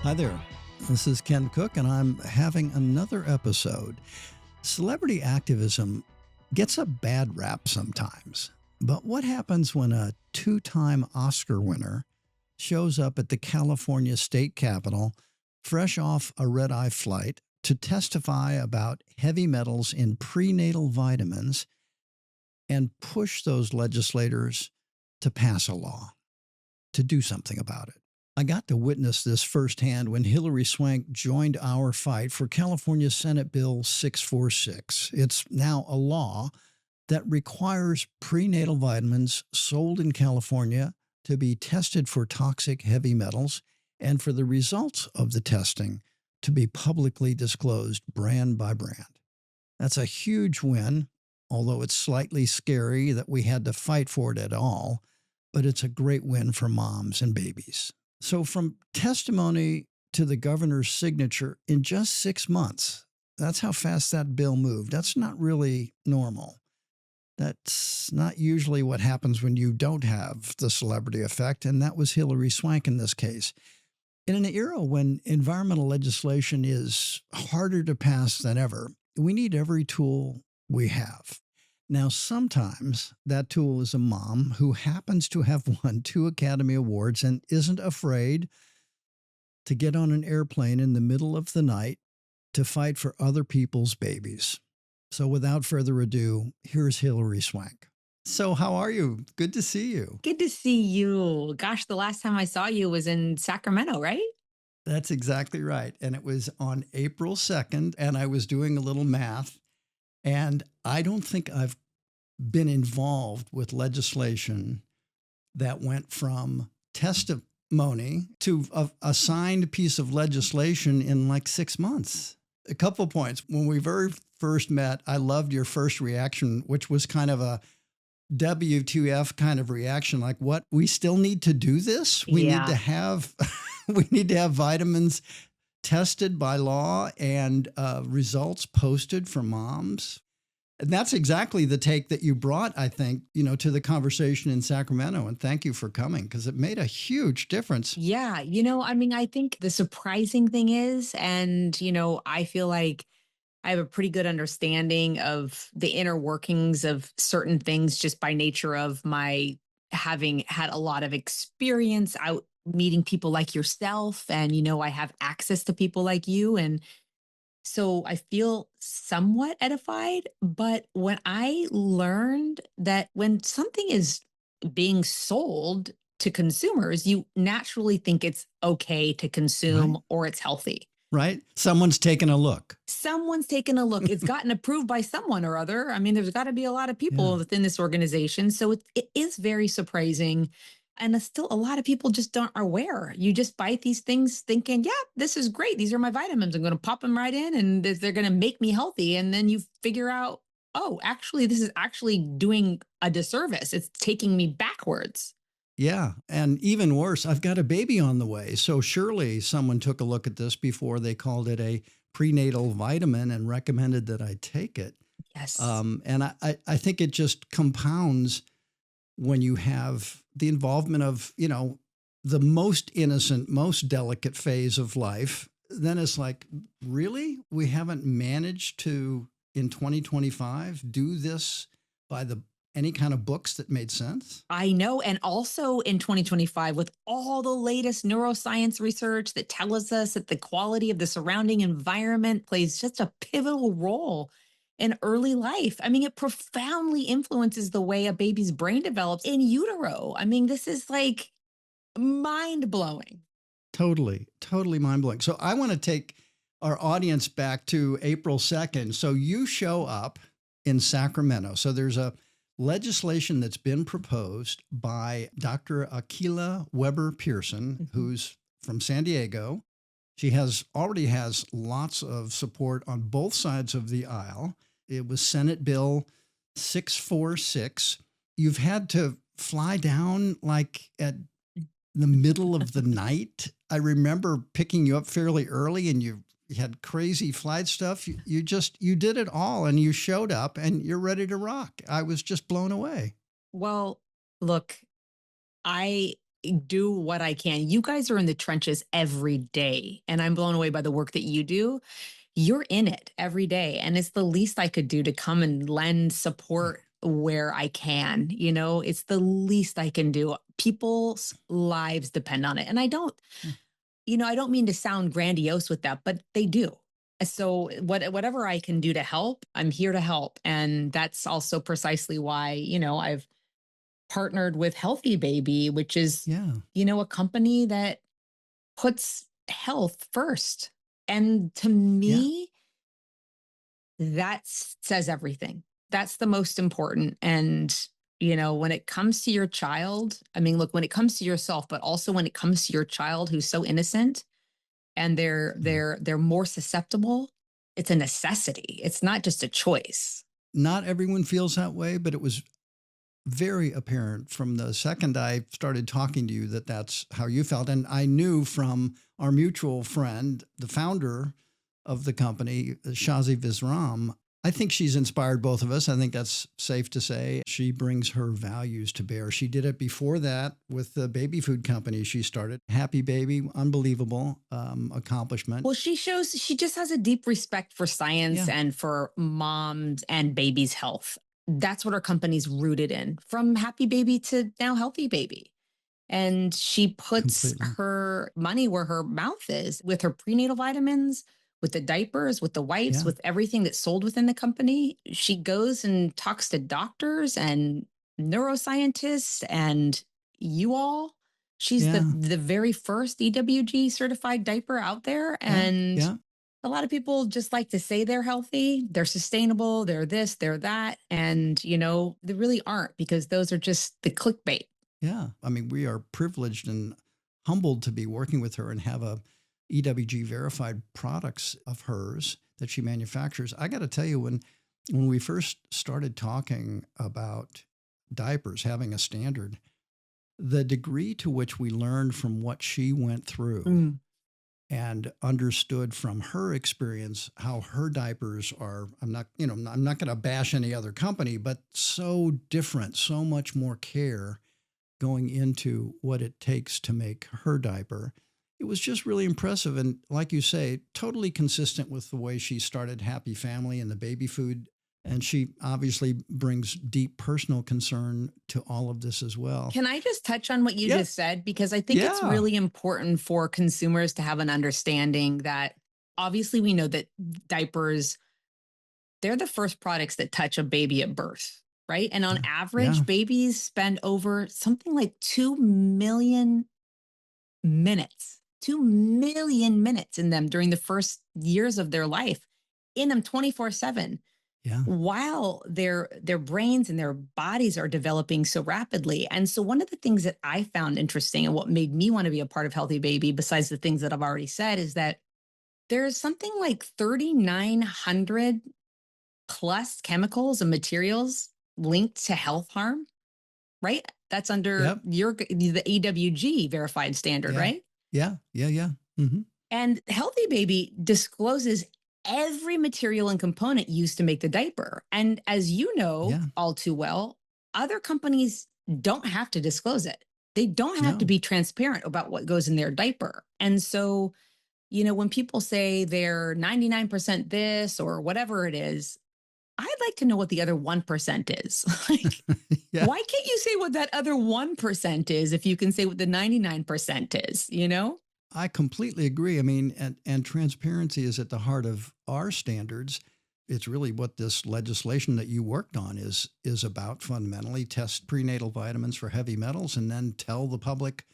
Hi there. This is Ken Cook, and I'm having another episode. Celebrity activism gets a bad rap sometimes. But what happens when a two-time Oscar winner shows up at the California State Capitol fresh off a red-eye flight to testify about heavy metals in prenatal vitamins and push those legislators to pass a law, to do something about it? I got to witness this firsthand when Hilary Swank joined our fight for California Senate Bill 646. It's now a law that requires prenatal vitamins sold in California to be tested for toxic heavy metals and for the results of the testing to be publicly disclosed brand by brand. That's a huge win, although it's slightly scary that we had to fight for it at all, but it's a great win for moms and babies. So from testimony to the governor's signature in just 6 months, that's how fast that bill moved. That's not really normal. That's not usually what happens when you don't have the celebrity effect, and that was Hilary Swank in this case. In an era when environmental legislation is harder to pass than ever, we need every tool we have. Now, sometimes that tool is a mom who happens to have won 2 Academy Awards and isn't afraid to get on an airplane in the middle of the night to fight for other people's babies. So without further ado, here's Hilary Swank. So how are you? Good to see you. Good to see you. Gosh, the last time I saw you was in Sacramento, right? That's exactly right. And it was on April 2nd, and I was doing a little math. And I don't think I've been involved with legislation that went from testimony to a signed piece of legislation in like 6 months. A couple points. When we very first met, I loved your first reaction, which was kind of a WTF kind of reaction, like, what? We still need to do this? We need to have we need to have vitamins tested by law and results posted for moms. And that's exactly the take that you brought, I think, to the conversation in Sacramento. And thank you for coming, because it made a huge difference. Yeah. I think the surprising thing is, and, I feel like I have a pretty good understanding of the inner workings of certain things just by nature of my having had a lot of experience out meeting people like yourself. And, I have access to people like you. And so I feel somewhat edified. But when I learned that when something is being sold to consumers, you naturally think it's okay to consume Right. or it's healthy. Right? Someone's taken a look. Someone's taken a look. It's gotten approved by someone or other. I mean, there's got to be a lot of Yeah. people within this organization. So it is very surprising. And still, a lot of people just aren't aware. You just buy these things thinking, yeah, this is great. These are my vitamins. I'm going to pop them right in and they're going to make me healthy. And then you figure out, oh, actually, this is actually doing a disservice. It's taking me backwards. Yeah. And even worse, I've got a baby on the way. So surely someone took a look at this before they called it a prenatal vitamin and recommended that I take it. Yes. And I think it just compounds when you have the involvement of, the most innocent, most delicate phase of life. Then it's like, really? We haven't managed to, in 2025, do this by any kind of books that made sense? I know. And also in 2025, with all the latest neuroscience research that tells us that the quality of the surrounding environment plays just a pivotal role in early life. I mean, it profoundly influences the way a baby's brain develops in utero. I mean, this is like mind blowing. Totally, totally mind blowing. So I want to take our audience back to April 2nd. So you show up in Sacramento. So there's a legislation that's been proposed by Dr. Akila Weber Pearson, who's from San Diego. She already has lots of support on both sides of the aisle. It was Senate Bill 646. You've had to fly down like at the middle of the night. I remember picking you up fairly early, and you had crazy flight stuff. You did it all, and you showed up and you're ready to rock. I was just blown away. Well, look, I do what I can. You guys are in the trenches every day, and I'm blown away by the work that you do. You're in it every day, and it's the least I could do to come and lend support where I can. It's the least I can do. People's lives depend on it. And I don't mean to sound grandiose with that, but they do. So whatever I can do to help, I'm here to help. And that's also precisely why, I've partnered with Healthy Baby, which is, Yeah. a company that puts health first. And to Yeah. me, that says everything. That's the most important. And, when it comes to your child, I mean, look, when it comes to yourself, but also when it comes to your child who's so innocent and they're Yeah. they're they're more susceptible, it's a necessity. It's not just a choice. Not everyone feels that way, but it was very apparent from the second I started talking to you that that's how you felt. And I knew from our mutual friend, the founder of the company, Shazi Visram, I think she's inspired both of us. I think that's safe to say. She brings her values to bear. She did it before that with the baby food company she started. Happy Baby, unbelievable accomplishment. Well, she just has a deep respect for science Yeah, and for moms and babies' health. That's what her company's rooted in, from Happy Baby to now Healthy Baby. And she puts completely. her money where her mouth is with her prenatal vitamins, with the diapers, with the wipes, Yeah, with everything that's sold within the company. She goes and talks to doctors and neuroscientists and you all. She's the yeah, the very first EWG certified diaper out there. yeah, And yeah. a lot of people just like to say they're healthy, they're sustainable, they're this, they're that. And, they really aren't, because those are just the clickbait. Yeah. I mean, we are privileged and humbled to be working with her and have a EWG verified products of hers that she manufactures. I got to tell you, when we first started talking about diapers having a standard, the degree to which we learned from what she went through Mm. and understood from her experience how her diapers are, I'm not going to bash any other company, but so different, so much more care going into what it takes to make her diaper. It was just really impressive. And like you say, totally consistent with the way she started Happy Family and the baby food. And she obviously brings deep personal concern to all of this as well. Can I just touch on what you Yeah. just said? Because I think it's Yeah. really important for consumers to have an understanding that obviously we know that diapers, they're the first products that touch a baby at birth, right? And on Yeah. Yeah. average, babies spend over something like 2 million minutes, 2 million minutes in them during the first years of their life, in them 24/7, Yeah. while their brains and their bodies are developing so rapidly. And so one of the things that I found interesting and what made me want to be a part of Healthy Baby, besides the things that I've already said, is that there's something like 3,900 plus chemicals and materials linked to health harm, right? That's under Yep. the EWG verified standard, Yeah. right? Yeah. Yeah. Yeah. Mm-hmm. And Healthy Baby discloses every material and component used to make the diaper. And as you know Yeah. all too well, other companies don't have to disclose it. They don't have to No. be transparent about what goes in their diaper. And so, when people say they're 99% this or whatever it is, I'd like to know what the other 1% is. Like, Yeah. why can't you say what that other 1% is if you can say what the 99% is? I completely agree. I mean, and transparency is at the heart of our standards. It's really what this legislation that you worked on is about fundamentally. Test prenatal vitamins for heavy metals and then tell the public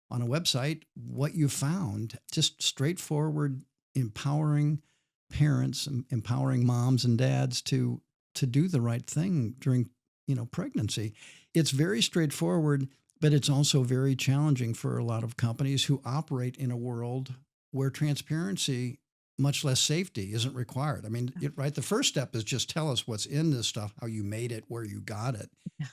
on a website what you found. Just straightforward, empowering parents, empowering moms and dads to do the right thing during, pregnancy. It's very straightforward, but it's also very challenging for a lot of companies who operate in a world where transparency, much less safety, isn't required. I mean, right? The first step is just tell us what's in this stuff, how you made it, where you got it. Yeah.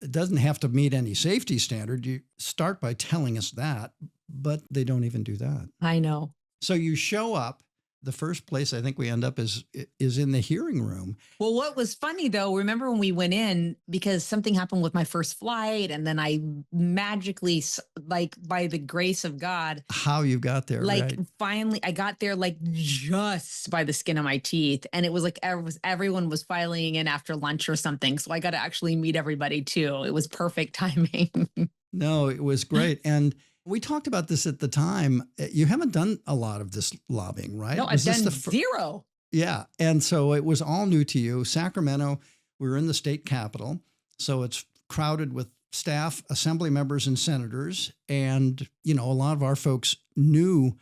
It doesn't have to meet any safety standard. You start by telling us that, but they don't even do that. I know. So you show up the first place I think we end up is in the hearing room. Well, what was funny though, remember when we went in because something happened with my first flight and then I magically, like by the grace of God, How you got there, like right? finally I got there like just by the skin of my teeth. And it was like everyone was filing in after lunch or something. So I got to actually meet everybody too. It was perfect timing. No, it was great. And we talked about this at the time. You haven't done a lot of this lobbying, right? No, I've Was this done the zero. Yeah. And so it was all new to you. Sacramento, we were in the state capitol. So it's crowded with staff, assembly members, and senators. And, you know, a lot of our folks knew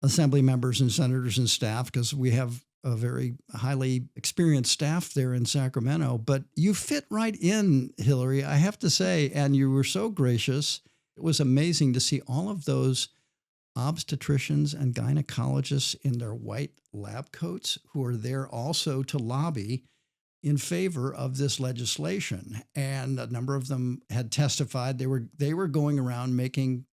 assembly members and senators and staff because we have a very highly experienced staff there in Sacramento. But you fit right in, Hilary, I have to say, and you were so gracious. It was amazing to see all of those obstetricians and gynecologists in their white lab coats who are there also to lobby in favor of this legislation. And a number of them had testified. They were going around making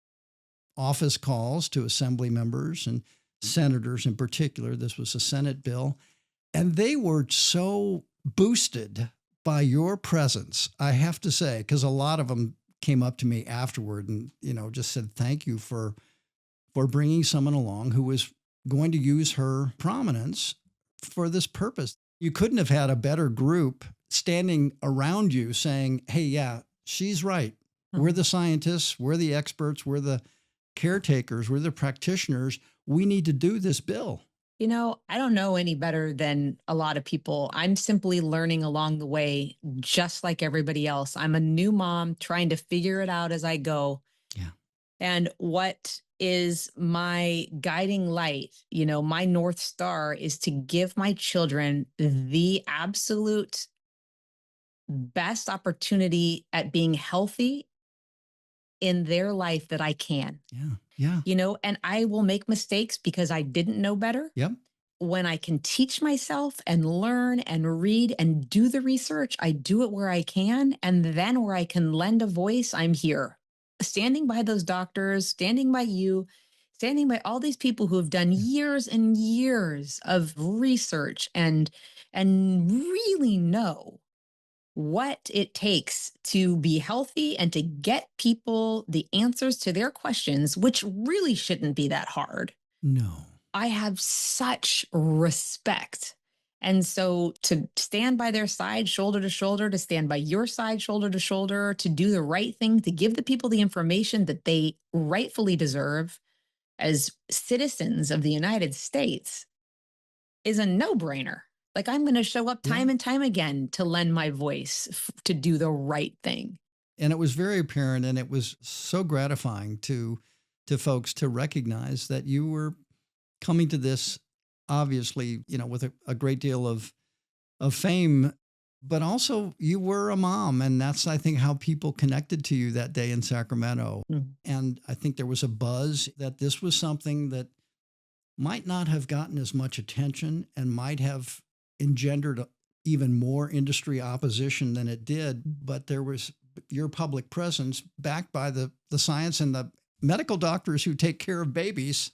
office calls to assembly members and senators in particular. This was a Senate bill. And they were so boosted by your presence, I have to say, because a lot of them came up to me afterward and, you know, just said, thank you for bringing someone along who was going to use her prominence for this purpose. You couldn't have had a better group standing around you saying, hey, yeah, she's right. We're the scientists, we're the experts, we're the caretakers, we're the practitioners. We need to do this bill. You know, I don't know any better than a lot of people. I'm simply learning along the way, just like everybody else. I'm a new mom trying to figure it out as I go. Yeah. And what is my guiding light, you know, my North Star is to give my children the absolute best opportunity at being healthy in their life that I can. Yeah. Yeah. You know, and I will make mistakes because I didn't know better. Yep. When I can teach myself and learn and read and do the research, I do it where I can. And then where I can lend a voice, I'm here. Standing by those doctors, standing by you, standing by all these people who have done years and years of research and really know what it takes to be healthy and to get people the answers to their questions, which really shouldn't be that hard. No. I have such respect. And so to stand by their side, shoulder to shoulder, to stand by your side, shoulder to shoulder, to do the right thing, to give the people the information that they rightfully deserve as citizens of the United States is a no-brainer. Like I'm going to show up time and time again to lend my voice to do the right thing. And it was very apparent, and it was so gratifying to folks to recognize that you were coming to this, obviously, you know, with a great deal of fame, but also you were a mom. And that's, I think, how people connected to you that day in Sacramento. Mm. And I think there was a buzz that this was something that might not have gotten as much attention and might have engendered even more industry opposition than it did. But there was your public presence backed by the science and the medical doctors who take care of babies.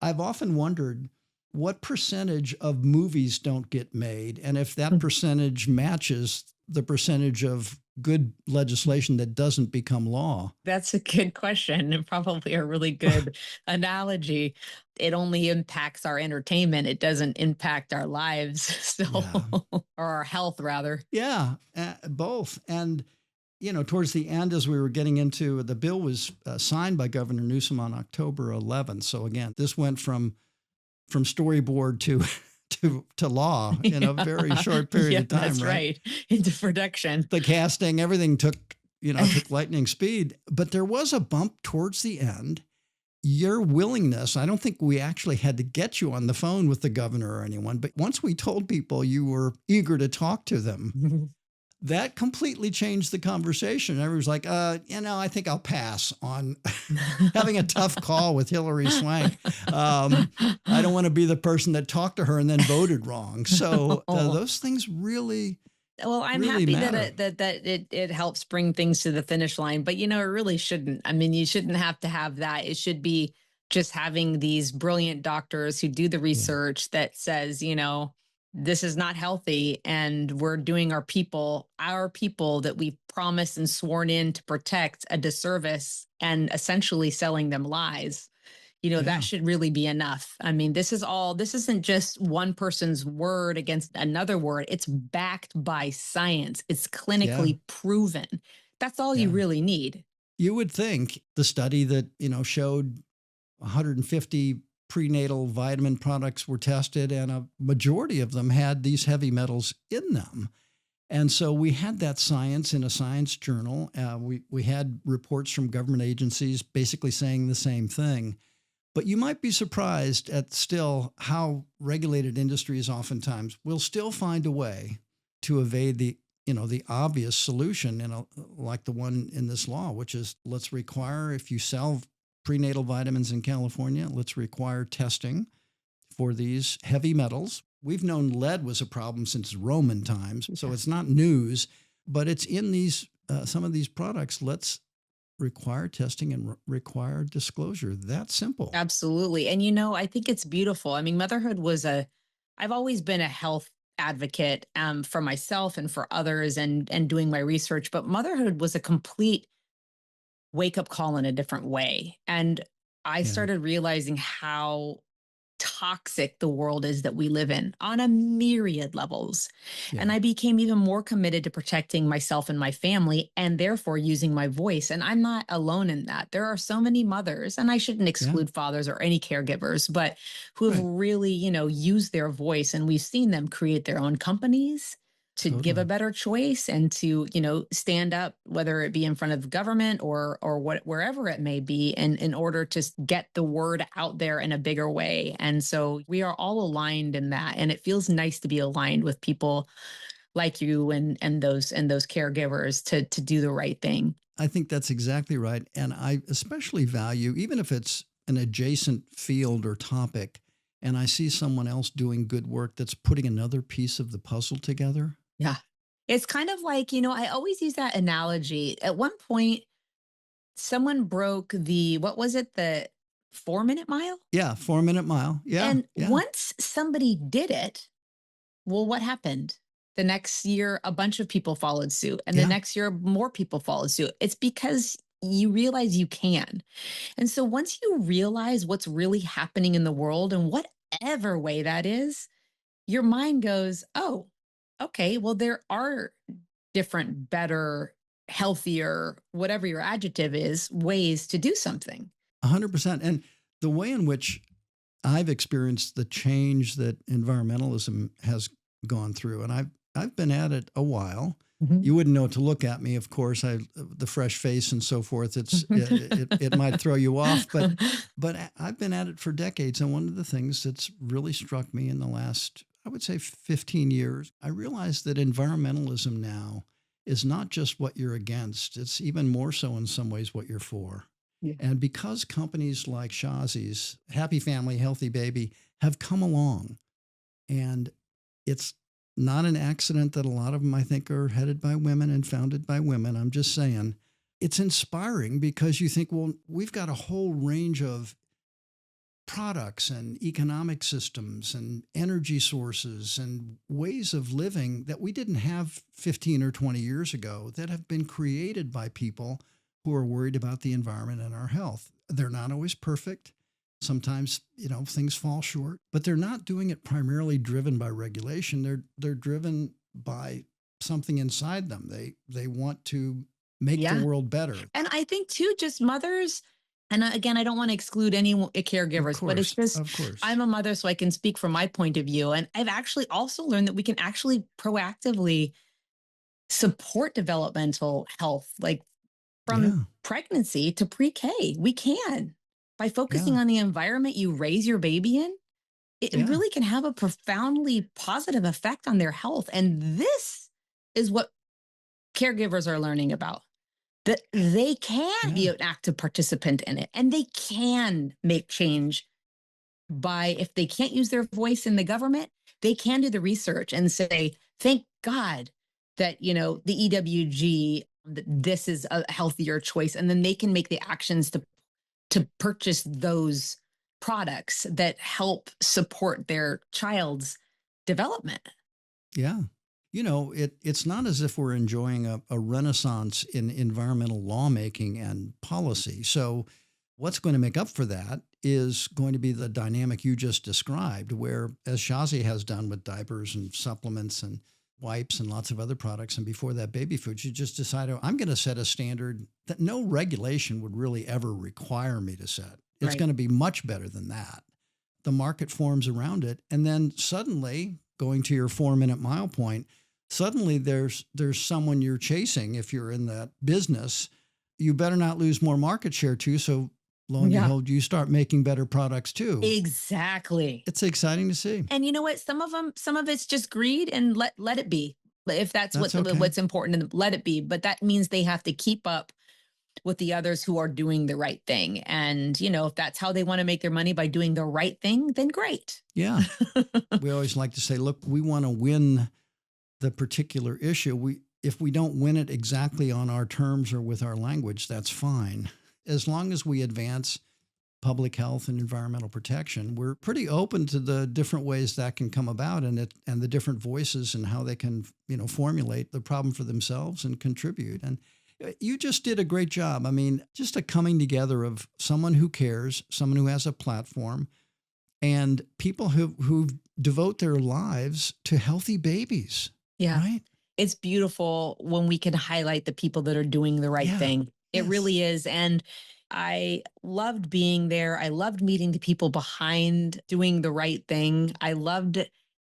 I've often wondered what percentage of movies don't get made, and if that percentage matches the percentage of good legislation that doesn't become law. That's a good question and probably a really good analogy. It only impacts our entertainment. It doesn't impact our lives. So, or our health rather. Yeah, both. And, you know, towards the end, as we were getting into, the bill was signed by Governor Newsom on October 11th. So again, this went from storyboard to law in a very short period of time. That's right. Into production. The casting, everything took lightning speed. But there was a bump towards the end. Your willingness, I don't think we actually had to get you on the phone with the governor or anyone, but once we told people you were eager to talk to them, that completely changed the conversation. Everyone's like, I think I'll pass on having a tough call with Hilary Swank. I don't want to be the person that talked to her and then voted wrong. So those things really, well, I'm really happy that it helps bring things to the finish line, but you know, it really shouldn't. I mean, you shouldn't have to have that. It should be just having these brilliant doctors who do the Yeah. research that says, this is not healthy, and we're doing our people that we've promised and sworn in to protect, a disservice and essentially selling them lies. That Yeah. should really be enough. I mean, this isn't just one person's word against another word. It's backed by science. It's Yeah. clinically proven. That's all you Yeah. really need. You would think the study that, showed 150 prenatal vitamin products were tested and a majority of them had these heavy metals in them. And so we had that science in a science journal. We had reports from government agencies basically saying the same thing. But you might be surprised at still how regulated industries oftentimes will still find a way to evade the obvious solution, like the one in this law, which is let's require, if you sell prenatal vitamins in California, let's require testing for these heavy metals. We've known lead was a problem since Roman times, so Yeah. it's not news, but it's in these some of these products. Let's require testing and require disclosure. That simple. Absolutely. And I think it's beautiful. I mean, I've always been a health advocate for myself and for others, and doing my research, but motherhood was a complete wake up call in a different way. And I Yeah, started realizing how toxic the world is that we live in on a myriad levels. And yeah, I became even more committed to protecting myself and my family, and therefore using my voice. And I'm not alone in that. There are so many mothers, and I shouldn't yeah. exclude fathers or any caregivers, but who have Right. really, used their voice. And we've seen them create their own companies to give a Totally. better choice, and to stand up, whether it be in front of government or wherever it may be, and in order to get the word out there in a bigger way. And so we are all aligned in that, and it feels nice to be aligned with people like you, and those caregivers to do the right thing. I think that's exactly right. And I especially value, even if it's an adjacent field or topic, and I see someone else doing good work that's putting another piece of the puzzle together. Yeah. It's kind of like, I always use that analogy. At one point, someone broke what was it, the 4-minute mile? Yeah, 4 minute mile. Yeah, And yeah, once somebody did it, well, what happened? The next year, a bunch of people followed suit. And the yeah. next year, more people followed suit. It's because you realize you can. And so once you realize what's really happening in the world, in whatever way that is, your mind goes, oh, okay, well, there are different, better, healthier, whatever your adjective is, ways to do something. 100%. And the way in which I've experienced the change that environmentalism has gone through, and I've been at it a while. Mhm. You wouldn't know to look at me, of course. The fresh face and so forth. It might throw you off, but I've been at it for decades. And one of the things that's really struck me in the last, I would say, 15 years, I realized that environmentalism now is not just what you're against. It's even more so in some ways what you're for. Yeah. And because companies like Shazi's, Happy Family, Healthy Baby, have come along, and it's not an accident that a lot of them, I think, are headed by women and founded by women. I'm just saying it's inspiring because you think, well, we've got a whole range of products and economic systems and energy sources and ways of living that we didn't have 15 or 20 years ago that have been created by people who are worried about the environment and our health. They're not always perfect. Sometimes, things fall short, but they're not doing it primarily driven by regulation. They're driven by something inside them. They want to make the Yeah. world better. And I think too, just mothers, and again, I don't want to exclude any Of caregivers, but it's course, just, of course. I'm a mother, so I can speak from my point of view. And I've actually also learned that we can actually proactively support developmental health, like from Yeah, pregnancy to pre-K. We can, by focusing yeah, on the environment you raise your baby in. It yeah, really can have a profoundly positive effect on their health. And this is what caregivers are learning about, that they can yeah. be an active participant in it, and they can make change by, if they can't use their voice in the government, they can do the research and say, thank God that, the EWG, that this is a healthier choice. And then they can make the actions to to purchase those products that help support their child's development. Yeah. It's not as if we're enjoying a renaissance in environmental lawmaking and policy. So, what's going to make up for that is going to be the dynamic you just described, where, as Shazi has done with diapers and supplements and wipes and lots of other products, and before that, baby food, you just decide, oh, I'm going to set a standard that no regulation would really ever require me to set. It's Right. going to be much better than that. The market forms around it. And then suddenly, going to your 4-minute mile point, suddenly there's someone you're chasing. If you're in that business, you better not lose more market share too. So lo and Yeah. behold, you start making better products too. Exactly. It's exciting to see. And you know what? Some of it's just greed, and let it be. If that's That's what okay. what's important, and let it be. But that means they have to keep up with the others who are doing the right thing. And if that's how they want to make their money, by doing the right thing, then great. Yeah. We always like to say, look, we want to win the particular issue. If we don't win it exactly on our terms or with our language, that's fine. As long as we advance public health and environmental protection, we're pretty open to the different ways that can come about, and the different voices and how they can, formulate the problem for themselves and contribute. And you just did a great job. I mean, just a coming together of someone who cares, someone who has a platform, and people who devote their lives to healthy babies. Yeah. Right? It's beautiful when we can highlight the people that are doing the right Yeah. thing. It Yes. really is. And I loved being there. I loved meeting the people behind doing the right thing. I loved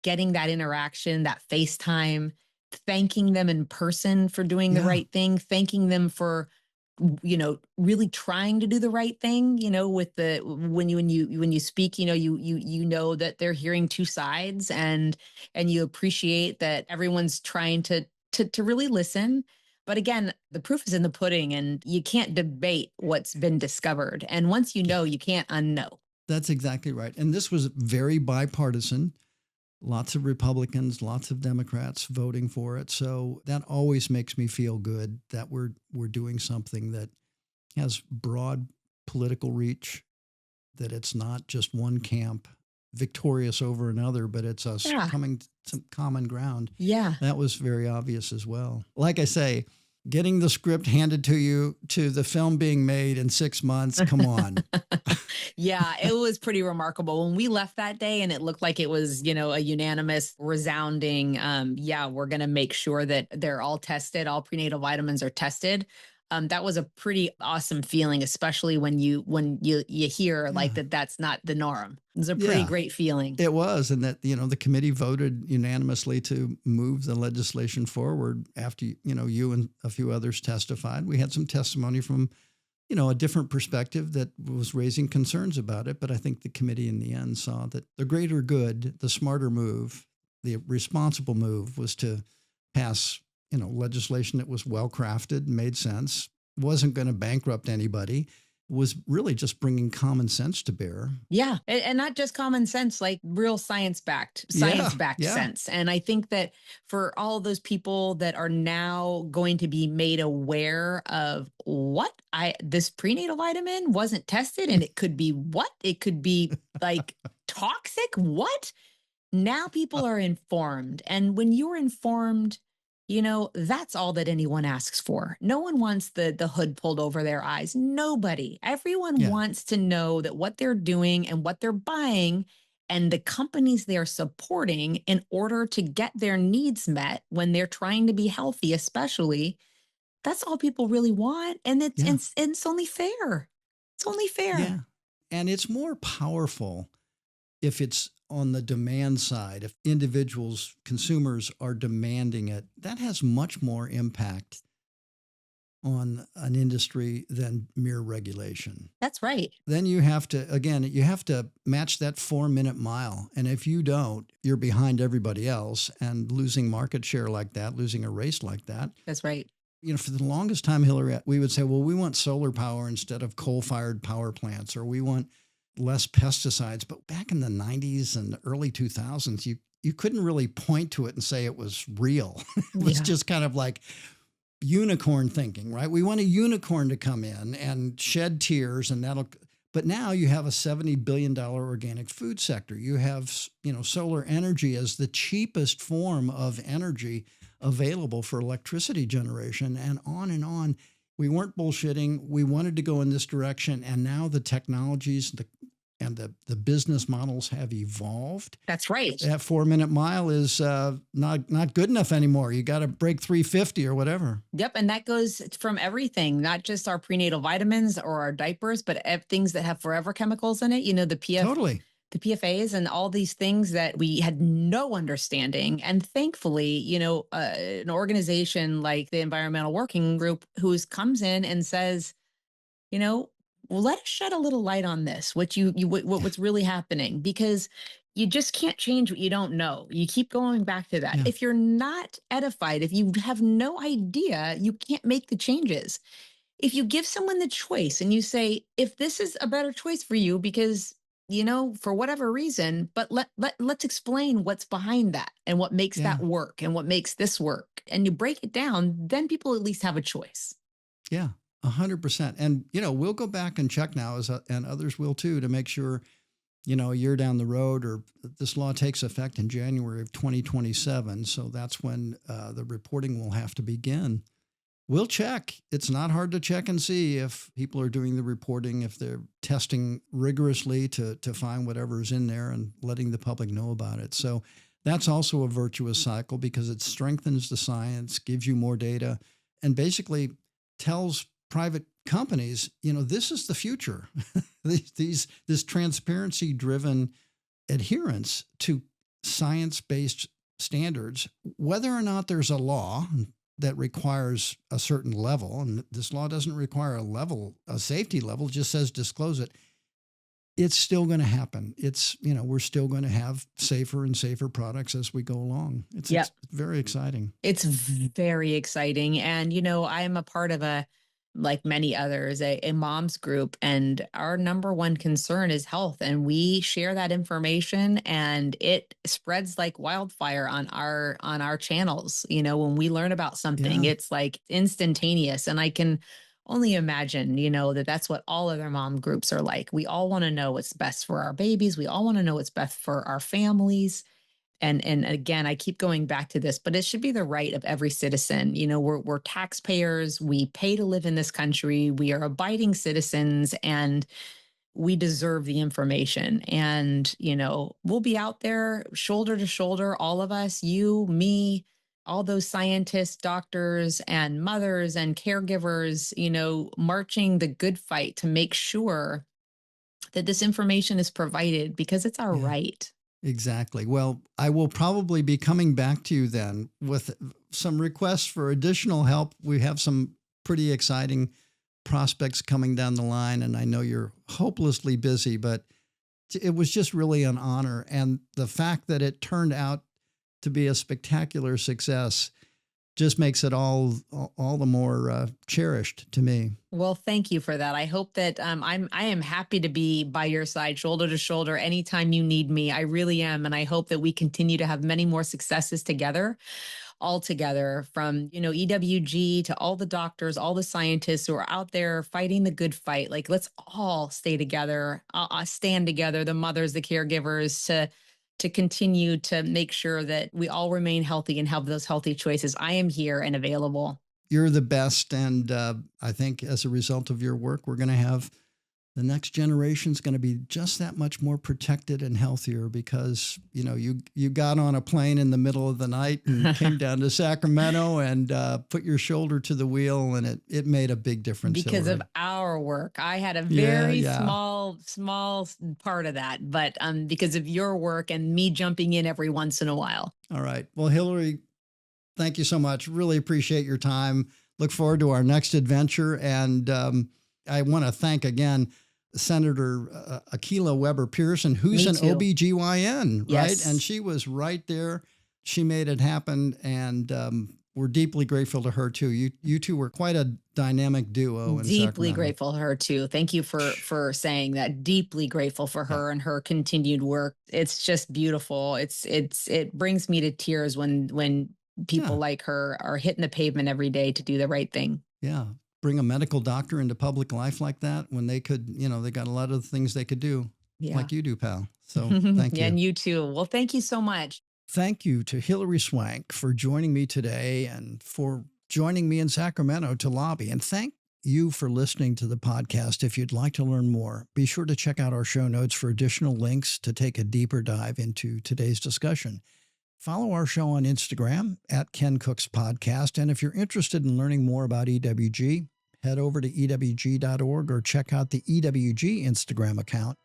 getting that interaction, that FaceTime, thanking them in person for doing the Yeah. right thing, thanking them for really trying to do the right thing, with the when you speak, you know that they're hearing two sides, and you appreciate that everyone's trying to really listen. But again, the proof is in the pudding, and you can't debate what's been discovered. And once you know, you can't unknow. That's exactly right. And this was very bipartisan. Lots of Republicans, lots of Democrats voting for it. So that always makes me feel good that we're doing something that has broad political reach, that it's not just one camp victorious over another, but it's us Yeah. coming to some common ground. Yeah. That was very obvious as well. Like I say, getting the script handed to you, to the film being made in 6 months, come on. Yeah, it was pretty remarkable when we left that day, and it looked like it was, a unanimous, resounding, yeah, we're going to make sure that they're all tested. All prenatal vitamins are tested. That was a pretty awesome feeling, especially when you hear like Yeah. that's not the norm. It's a pretty Yeah. great feeling. It was, and that, the committee voted unanimously to move the legislation forward after, you and a few others testified. We had some testimony from, a different perspective that was raising concerns about it. But I think the committee in the end saw that the greater good, the smarter move, the responsible move was to pass, legislation that was well crafted, made sense, wasn't going to bankrupt anybody, was really just bringing common sense to bear. Yeah. And not just common sense, like real science-backed Yeah. sense. And I think that for all of those people that are now going to be made aware of this prenatal vitamin wasn't tested, and it could be it could be like toxic. What? Now people are informed. And when you're informed, that's all that anyone asks for. No one wants the hood pulled over their eyes. Nobody. Everyone Yeah. wants to know that what they're doing and what they're buying and the companies they're supporting in order to get their needs met when they're trying to be healthy, especially, that's all people really want. And it's, Yeah. it's only fair. It's only fair. Yeah. And it's more powerful if it's on the demand side. If individuals, consumers are demanding it, that has much more impact on an industry than mere regulation. That's right. Then you have to match that 4-minute mile. And if you don't, you're behind everybody else, and losing market share like that, losing a race like that. That's right. For the longest time, Hilary, we would say, well, we want solar power instead of coal-fired power plants, or we want less pesticides. But back in the 90s and early 2000s, you couldn't really point to it and say it was real. It was just kind of like unicorn thinking, right? We want a unicorn to come in and shed tears, and But now you have a $70 billion organic food sector. You have, solar energy as the cheapest form of energy available for electricity generation, and on and on. We weren't bullshitting. We wanted to go in this direction, and now the technologies and the business models have evolved. That's right. That 4 minute mile is not good enough anymore. You got to break 350 or whatever. Yep. And that goes from everything, not just our prenatal vitamins or our diapers, but things that have forever chemicals in it. Totally. The PFAs and all these things that we had no understanding. And thankfully, an organization like the Environmental Working Group comes in and says, you know, well, let us shed a little light on this, what's really happening, because you just can't change what you don't know. You keep going back to that. Yeah. If you're not edified, if you have no idea, you can't make the changes. If you give someone the choice and you say, if this is a better choice for you, because for whatever reason, but let's explain what's behind that and what makes Yeah. that work and what makes this work. And you break it down, then people at least have a choice. Yeah. 100%. And, we'll go back and check now, and others will too, to make sure, a year down the road, or this law takes effect in January of 2027. So that's when the reporting will have to begin. We'll check. It's not hard to check and see if people are doing the reporting, if they're testing rigorously to find whatever's in there and letting the public know about it. So that's also a virtuous cycle, because it strengthens the science, gives you more data, and basically tells private companies, this is the future. This transparency driven adherence to science-based standards, whether or not there's a law that requires a certain level, and this law doesn't require a safety level, just says disclose it. It's still going to happen. We're still going to have safer and safer products as we go along. It's very exciting. It's very exciting. And, I am a part of like many others, a mom's group, and our number one concern is health. And we share that information, and it spreads like wildfire on our channels. When we learn about something, it's like instantaneous. And I can only imagine, that's what all other mom groups are like. We all want to know what's best for our babies. We all want to know what's best for our families. And again, I keep going back to this, but it should be the right of every citizen. We're taxpayers. We pay to live in this country. We are abiding citizens, and we deserve the information. And, we'll be out there shoulder to shoulder, all of us, you, me, all those scientists, doctors, and mothers and caregivers, marching the good fight to make sure that this information is provided, because it's our right. Exactly. Well, I will probably be coming back to you then with some requests for additional help. We have some pretty exciting prospects coming down the line, and I know you're hopelessly busy, but it was just really an honor. And the fact that it turned out to be a spectacular success just makes it all the more cherished to me. Well, thank you for that. I hope that I am happy to be by your side, shoulder to shoulder, anytime you need me. I really am. And I hope that we continue to have many more successes together, all together, from, EWG to all the doctors, all the scientists who are out there fighting the good fight. Like, let's all stay together, stand together, the mothers, the caregivers, to continue to make sure that we all remain healthy and have those healthy choices. I am here and available. You're the best. And I think as a result of your work, we're going to have the next generation is going to be just that much more protected and healthier, because, you got on a plane in the middle of the night and came down to Sacramento and put your shoulder to the wheel, and it made a big difference. Because of our work. I had a very small part of that, but because of your work and me jumping in every once in a while. All right. Well, Hilary, thank you so much. Really appreciate your time. Look forward to our next adventure. And I want to thank again Senator Akilah Weber Pearson, who's an OBGYN, right? And she was right there. She made it happen. And we're deeply grateful to her too. You two were quite a dynamic duo. Deeply grateful to her too. Thank you for saying that. Deeply grateful for her and her continued work. It's just beautiful. It brings me to tears when people like her are hitting the pavement every day to do the right thing. Yeah. bring a medical doctor into public life like that when they could, they got a lot of things they could do Yeah. like you do, pal. So thank you. Yeah, and you too. Well, thank you so much. Thank you to Hilary Swank for joining me today and for joining me in Sacramento to lobby. And thank you for listening to the podcast. If you'd like to learn more, be sure to check out our show notes for additional links to take a deeper dive into today's discussion. Follow our show on Instagram at Ken Cook's Podcast. And if you're interested in learning more about EWG, head over to EWG.org or check out the EWG Instagram account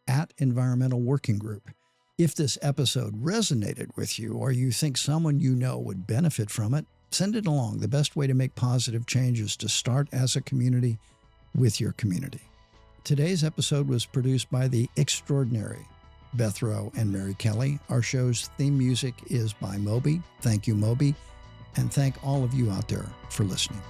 at Environmental Working Group. If this episode resonated with you or you think someone you know would benefit from it, send it along. The best way to make positive change is to start as a community with your community. Today's episode was produced by the extraordinary Beth Rowe and Mary Kelly. Our show's theme music is by Moby. Thank you, Moby. And thank all of you out there for listening.